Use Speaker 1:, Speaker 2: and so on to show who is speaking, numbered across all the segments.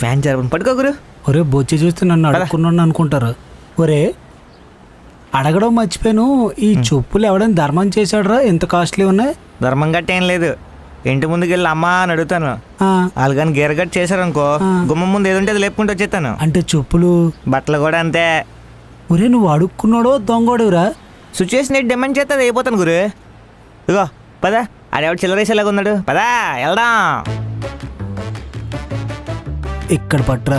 Speaker 1: Fan జరపని పట్టుకో గురు.
Speaker 2: ఒరే బొచ్చి చూస్తే నన్ను అడుక్కున్నాను అనుకుంటారు. ఒరే అడగడం మర్చిపోయాను, ఈ చెప్పులు ఎవడైనా ధర్మం చేశాడురా? ఎంత కాస్ట్లీ ఉన్నాయి?
Speaker 1: ధర్మం గట్ట ఏం లేదు. ఇంటి ముందుకు వెళ్ళి అమ్మా అని అడుగుతాను. వాళ్ళు కానీ గీరగట్టు చేశారనుకో, గుమ్మం ముందు ఏదుంటే అది లేపుకుంటూ వచ్చేస్తాను.
Speaker 2: అంటే చెప్పులు
Speaker 1: బట్టలు కూడా అంతే.
Speaker 2: ఒరే నువ్వు అడుక్కున్నాడో దొంగోడురా?
Speaker 1: సిచ్యువేషన్ ఏంటి డిమాండ్ చేస్తే అది అయిపోతాను గురు. ఇగో పదా, ఆడెవడు చిల్లరేసేలాగా ఉన్నాడు, పదా వెళ్దాం.
Speaker 2: ఇక్కడ పట్రా.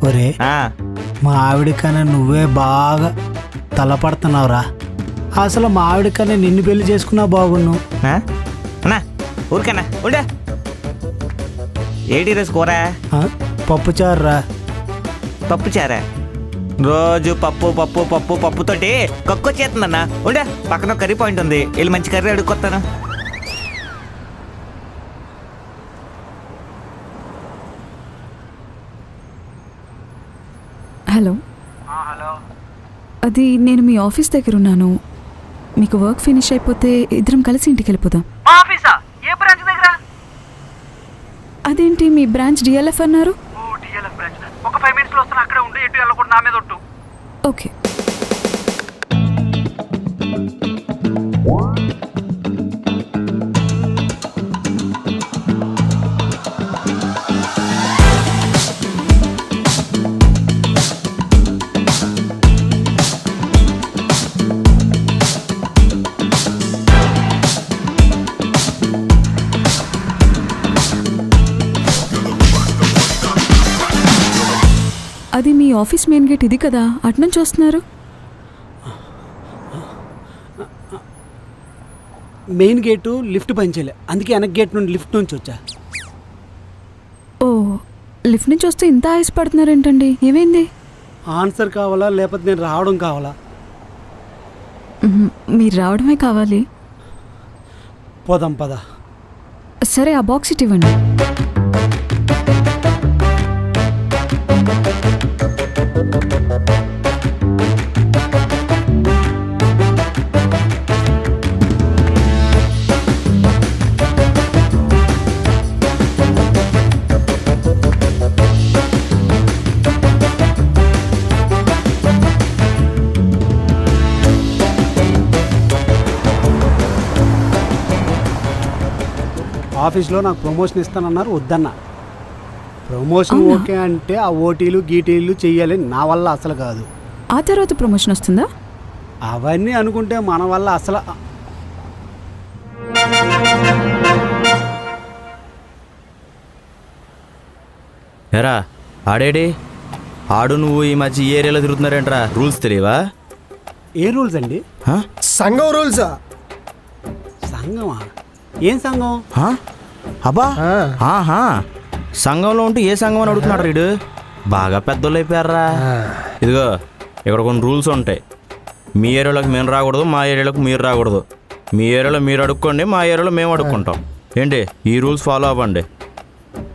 Speaker 2: ఒరే మా ఆవిడకన్నా నువ్వే బాగా తలపడుతున్నావురా. అసలు మా ఆవిడకన్నా నిన్ను పెళ్లి చేసుకున్నా బాగున్నావు.
Speaker 1: అన్నా ఊరికన్నా ఉండే. ఏంటి రోజు కూర?
Speaker 2: పప్పుచారురా.
Speaker 1: పప్పుచారా? రోజు పప్పు పప్పు పప్పు పప్పుతోటి కక్కొచ్చేస్తుందన్నా. ఉండే, పక్కన కర్రీ పాయింట్ ఉంది, వెళ్ళి మంచి కర్రీ అడుక్కొస్తాను.
Speaker 3: హలో. అది నేను మీ ఆఫీస్ దగ్గర ఉన్నాను. మీకు వర్క్ ఫినిష్ అయిపోతే ఇద్దరం కలిసి ఇంటికి వెళ్ళిపోదాం. అదేంటి మీ బ్రాంచ్ డిఎల్ఎఫ్ అన్నారు?
Speaker 2: ఒక 5 minutes లో వస్తాను, అక్కడే ఉండి ఎటు వెళ్ళకుండా నా మీద ఒట్టు.
Speaker 3: ఓకే. అది మీ ఆఫీస్ మెయిన్ గేట్ ఇది కదా, అటునుంచి వస్తున్నారు?
Speaker 2: మెయిన్ గేటు లిఫ్ట్ పనిచేయలే, అందుకే వెనక్ గేట్ నుండి లిఫ్ట్ నుంచి వచ్చా.
Speaker 3: ఓ, లిఫ్ట్ నుంచి వస్తే ఇంత ఆయాసపడుతున్నారు ఏంటండి? ఏమైంది?
Speaker 2: ఆన్సర్ కావాలా లేకపోతే నేను రావడం కావాలా?
Speaker 3: మీరు రావడమే కావాలి.
Speaker 2: పోదాం పద.
Speaker 3: సరే ఆ బాక్స్ ఇటు ఇవ్వండి.
Speaker 2: ఆఫీస్లో నాకు ప్రమోషన్ ఇస్తానన్నారు, వద్దన్నా. ప్రమోషన్ ఓకే అంటే ఆ ఓటీలు గీటీలు చెయ్యాలి, నా వల్ల అసలు కాదు.
Speaker 3: ఆ తర్వాత ప్రమోషన్ వస్తుందా?
Speaker 2: అవన్నీ అనుకుంటే మన వల్ల అసలు.
Speaker 4: ఎరా ఆడేడి ఆడు, నువ్వు ఈ మధ్య ఈ ఏరియాలో తిరుగుతున్నారేంట్రా? రూల్స్ తెలియవా?
Speaker 2: ఏ రూల్స్ అండి?
Speaker 5: సంఘం రూల్సా?
Speaker 2: సంఘమా? ఏం సంఘం?
Speaker 4: అబ్బా సంఘంలో ఉంటే ఏ సంఘం అని అడుగుతున్నాడు రీడు. బాగా పెద్దోళ్ళు అయిపోయారా. ఇదిగో ఇక్కడ కొన్ని రూల్స్ ఉంటాయి. మీ ఏరియాలోకి మేము రాకూడదు, మా ఏరియాలోకి మీరు రాకూడదు. మీ ఏరియాలో మీరు అడుక్కోండి, మా ఏరియాలో మేము అడుక్కుంటాం. ఏంటి ఈ రూల్స్ ఫాలో అవ్వండి.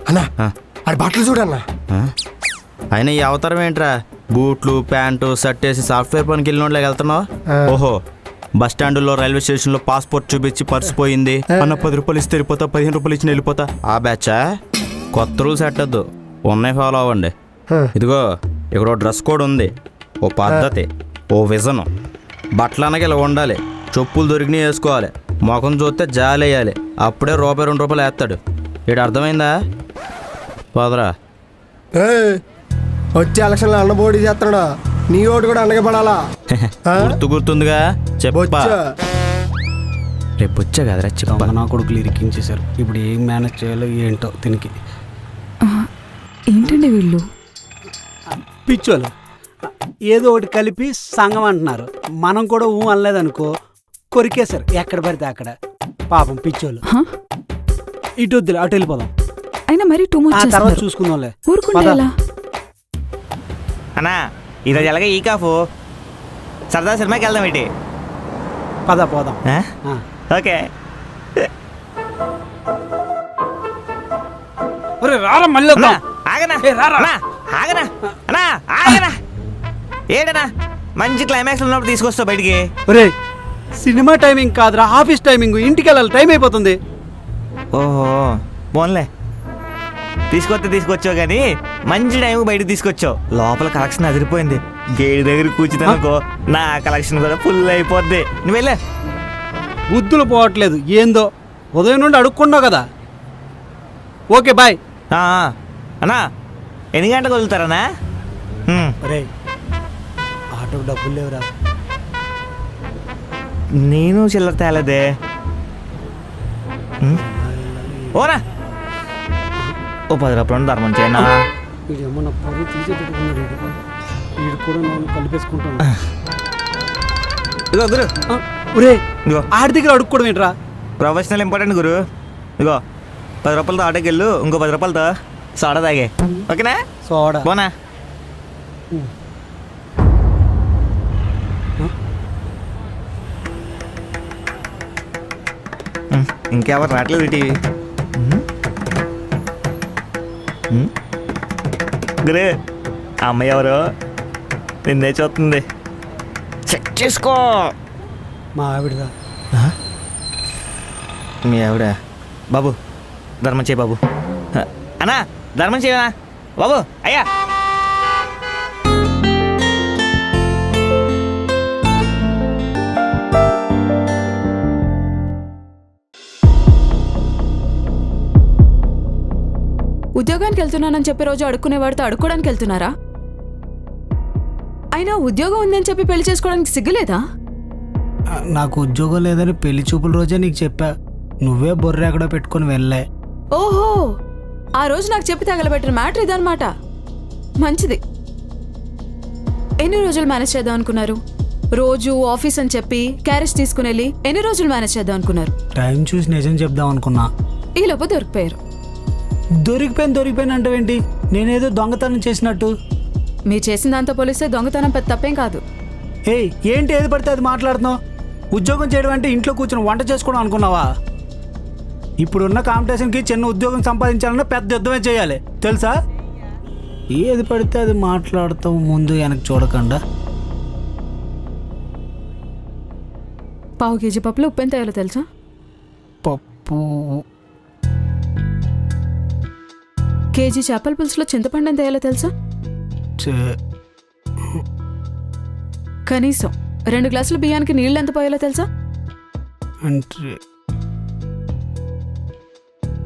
Speaker 5: అన్నా అది బట్టలు చూడన్నా.
Speaker 4: అయినా ఈ అవతారం ఏంట్రా? బూట్లు ప్యాంటు షర్ట్ వేసి సాఫ్ట్వేర్ పనికి వెళ్ళినోళ్ళకి వెళ్తున్నావు. ఓహో, బస్ స్టాండులో రైల్వే స్టేషన్లో పాస్పోర్ట్ చూపించి పర్స్ పోయింది అన్న 10 రూపాయలు ఇస్తే వెళ్ళిపోతా, 15 రూపాయలు ఇచ్చిన వెళ్ళిపోతా. ఆ బ్యాచా? కొత్త రూల్స్ పెట్టద్దు, ఉన్నాయి ఫాలో అవ్వండి. ఇదిగో ఇక్కడ డ్రెస్ కోడ్ ఉంది, ఓ పద్ధతి, ఓ విజను. బట్టలు అనగా ఇలా ఉండాలి, చెప్పులు దొరికినవి వేసుకోవాలి, ముఖం చూస్తే జాలి వేయాలి, అప్పుడే రూపాయి 2 రూపాయలు వేస్తాడు. ఇక్కడ అర్థమైందా? పోదరా.
Speaker 5: వచ్చే ఎలక్షన్లో అన్నబోడి చేస్తున్నాడా? నీ ఓటు కూడా అన్నగా పడాలా?
Speaker 4: గుర్తుందిగా చెప్పా. రేపు వచ్చా కదరా చెప్పా.
Speaker 2: నా కొడుకులు ఇరికించేశారు, ఇప్పుడు ఏం మేనేజ్ చేయాలో ఏంటో తినికి.
Speaker 3: ఏంటండి వీళ్ళు
Speaker 2: పిచ్చోళ్ళు ఏదో ఒకటి కలిపి సంఘం అంటున్నారు. మనం కూడా అనలేదనుకో కొరికేశారు ఎక్కడ పడితే అక్కడ. పాపం పిచ్చోళ్ళు. ఇటు వద్దులే, అటు వెళ్ళిపోదాం.
Speaker 3: అయినా మరి టూ మచ్
Speaker 2: తర్వాత చూసుకుందాంలే.
Speaker 1: అన్నా ఈరోజు ఎలాగ ఈ కాఫు సరదా సినిమాకి వెళ్దాం. ఏంటి
Speaker 2: పద పోదాం.
Speaker 1: ఓకే.
Speaker 2: మళ్ళీ
Speaker 1: ఏడనా మంచి క్లైమాక్స్ ఉన్నప్పుడు తీసుకొస్తావు బయటికి.
Speaker 2: సినిమా టైమింగ్ కాదురా, ఆఫీస్ టైమింగ్. ఇంటికి వెళ్ళాలి, టైం అయిపోతుంది.
Speaker 1: ఓహో పోన్లే. తీసుకొచ్చావు కానీ మంచి టైం బయటకు తీసుకొచ్చావు. లోపల కలెక్షన్ అదిరిపోయింది. గేడి దగ్గర కూర్చున్నానుకో నా కలెక్షన్ కూడా ఫుల్ అయిపోద్ది. నువ్వు వెళ్ళా.
Speaker 2: బుద్ధులు పోవట్లేదు ఏందో. ఉదయం నుండి అడుక్కున్నావు కదా. Okay bye.
Speaker 1: అన్నా ఎన్ని గంటలకు వదులుతారన్నా?
Speaker 2: రే ఆటోకి డబ్బులు లేవురా.
Speaker 1: నేను చిల్లర తేలేదే. ఓనా ఓ 10 రూపాయలు ధర్మం చేయనా?
Speaker 2: వీడేమో నా పరువు తీసి పెట్టుకున్నాడు. వీడు కూడా నన్ను కలిపేసుకుంటాను.
Speaker 1: ఇదిగో గురు,
Speaker 2: ఒరే
Speaker 1: ఇదిగో
Speaker 2: ఆడి దగ్గర అడుక్కోవడం ఏంట్రా?
Speaker 1: ప్రొఫెషనల్ ఇంపార్టెంట్ గురు. ఇదిగో 10 రూపాయలతో ఆటోకి వెళ్ళు, ఇంకో 10 రూపాయలతో సోడా తాగే. ఓకేనా?
Speaker 2: సోడా
Speaker 1: పోనా? ఇంకెవరు రావట్లేదు టీవీ. గురే ఆ అమ్మాయి ఎవరు? నిన్నే చూస్తుంది. చెక్ చేసుకో.
Speaker 2: మా ఆవిడదా?
Speaker 1: మీ ఆవిడ? బాబు ధర్మం చేయి బాబు. అన్నా ధర్మం చేయనా బాబు? అయ్యా
Speaker 3: ఉద్యోగానికి వెళ్తున్నానని చెప్పి రోజు అడుక్కునేవాడితో అడుక్కోవడానికి వెళ్తున్నారా? అయినా ఉద్యోగం ఉందని చెప్పి పెళ్లి చేసుకోవడానికి సిగ్గులేదా?
Speaker 2: నాకు ఉద్యోగం లేదని పెళ్లి చూపుల రోజే నీకు చెప్పా. నువ్వే బొర్రె ఎక్కడో పెట్టుకుని వెళ్ళే.
Speaker 3: ఓహో, ఆ రోజు నాకు చెప్పి తగలబెట్టిన మ్యాటర్ ఇదన్నమాట. మంచిది. ఎన్ని రోజులు మేనేజ్ చేద్దాం అనుకున్నారు? రోజు ఆఫీస్ అని చెప్పి క్యారేజ్ తీసుకుని వెళ్ళి ఎన్ని రోజులు మేనేజ్ చేద్దాం అనుకున్నారు?
Speaker 2: టైం చూసి నిజం చెప్దాం అనుకున్నా.
Speaker 3: ఈ లోపు దొరికిపోయారు.
Speaker 2: దొరికిపోయిన అంటావేంటి? నేనేదో దొంగతనం చేసినట్టు.
Speaker 3: మీరు చేసిన దాంతో పోలిస్తే దొంగతనం పెద్ద తప్పేం కాదు.
Speaker 2: ఏయ్ ఏంటి ఏది పడితే అది మాట్లాడుతున్నావు? ఉద్యోగం చేయడం అంటే ఇంట్లో కూర్చొని వంట చేసుకోవడం అనుకున్నావా? ఇప్పుడున్న కాంపిటీషన్కి చిన్న ఉద్యోగం సంపాదించాలన్నా పెద్ద యుద్ధమే చేయాలి తెలుసా? ఏది పడితే అది మాట్లాడతాం, ముందు వెనక్కి చూడకుండా.
Speaker 3: పావు కేజీ పప్పులు ఉప్పు ఎంత వేయాలో తెలుసా?
Speaker 2: పప్పు
Speaker 3: కేజీ చేపల పులుసులో చింతపండు ఎంత వేయాలో తెలుసా? కనీసం 2 గ్లాసుల బియ్యానికి నీళ్ళు ఎంత పోయాలో తెలుసా?
Speaker 2: అంటే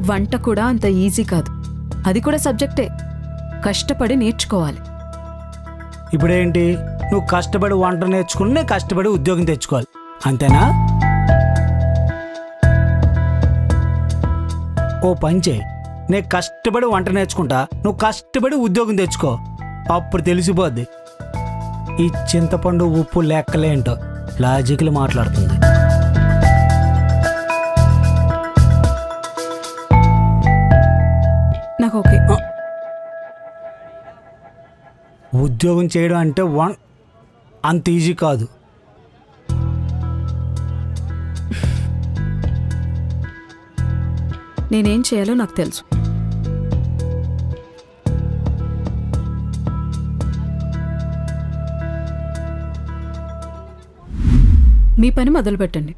Speaker 3: వంట కూడా అంత ఈజీ కాదు. అది కూడా సబ్జెక్టే. కష్టపడి నేర్చుకోవాలి.
Speaker 2: ఇప్పుడేంటి? నువ్వు కష్టపడి వంట నేర్చుకుని నేను కష్టపడి ఉద్యోగం తెచ్చుకోవాలి అంతేనా? ఓ పని చేయి, నేను కష్టపడి వంట నేర్చుకుంటా, నువ్వు కష్టపడి ఉద్యోగం తెచ్చుకో. అప్పుడు తెలిసిపోద్ది ఈ చింతపండు ఉప్పు లెక్కలేంటో. లాజిక్లు మాట్లాడుతుంది.
Speaker 3: నాకు ఓకే.
Speaker 2: ఉద్యోగం చేయడం అంటే అంత ఈజీ కాదు.
Speaker 3: నేనేం చేయాలో నాకు తెలుసు. మీ పని మొదలు పెట్టండి.